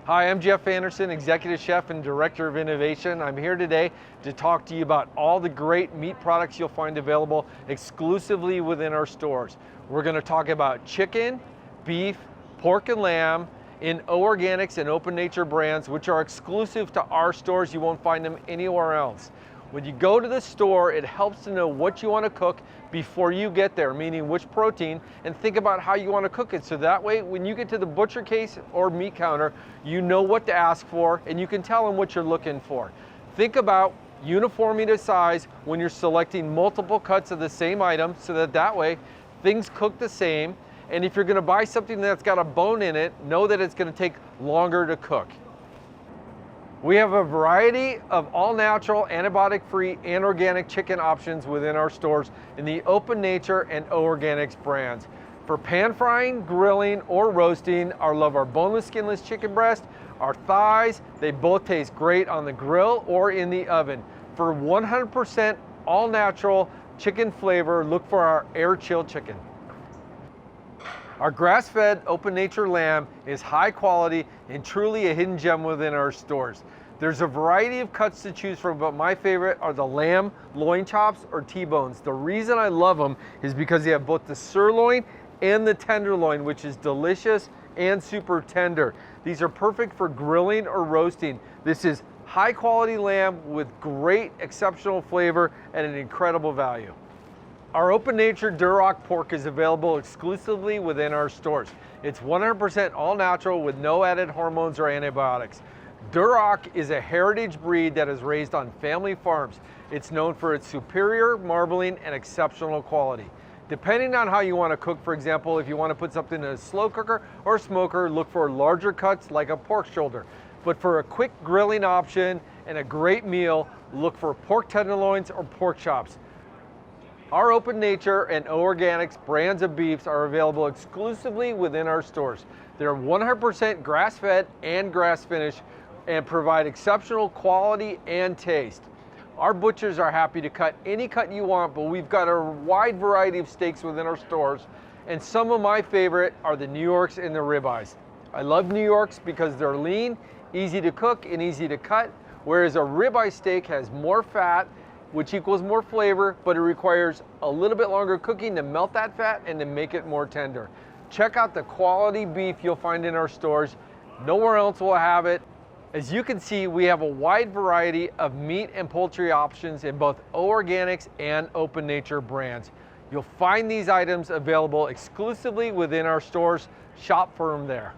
Hi, I'm Jeff Anderson, Executive Chef and Director of Innovation. I'm here today to talk to you about all the great meat products you'll find available exclusively within our stores. We're going to talk about chicken, beef, pork and lamb in O Organics and Open Nature brands, which are exclusive to our stores. You won't find them anywhere else. When you go to the store, it helps to know what you want to cook before you get there, meaning which protein, and think about how you want to cook it. So that way, when you get to the butcher case or meat counter, you know what to ask for and you can tell them what you're looking for. Think about uniformity of size when you're selecting multiple cuts of the same item so that way things cook the same. And if you're going to buy something that's got a bone in it, know that it's going to take longer to cook. We have a variety of all-natural, antibiotic-free, and organic chicken options within our stores in the Open Nature and O Organics brands. For pan frying, grilling, or roasting, I love our boneless, skinless chicken breast, our thighs. They both taste great on the grill or in the oven. For 100% all-natural chicken flavor, look for our air-chilled chicken. Our grass-fed Open Nature lamb is high quality and truly a hidden gem within our stores. There's a variety of cuts to choose from, but my favorite are the lamb loin chops or T-bones. The reason I love them is because they have both the sirloin and the tenderloin, which is delicious and super tender. These are perfect for grilling or roasting. This is high quality lamb with great exceptional flavor and an incredible value. Our Open Nature Duroc pork is available exclusively within our stores. It's 100% all natural with no added hormones or antibiotics. Duroc is a heritage breed that is raised on family farms. It's known for its superior marbling and exceptional quality. Depending on how you want to cook, for example, if you want to put something in a slow cooker or smoker, look for larger cuts like a pork shoulder. But for a quick grilling option and a great meal, look for pork tenderloins or pork chops. Our Open Nature and O Organics brands of beefs are available exclusively within our stores. They're 100% grass-fed and grass-finished and provide exceptional quality and taste. Our butchers are happy to cut any cut you want, but we've got a wide variety of steaks within our stores, and some of my favorite are the New Yorks and the ribeyes. I love New Yorks because they're lean, easy to cook, and easy to cut, whereas a ribeye steak has more fat, which equals more flavor, but it requires a little bit longer cooking to melt that fat and to make it more tender. Check out the quality beef you'll find in our stores. Nowhere else will have it. As you can see, we have a wide variety of meat and poultry options in both O Organics and Open Nature brands. You'll find these items available exclusively within our stores. Shop for them there.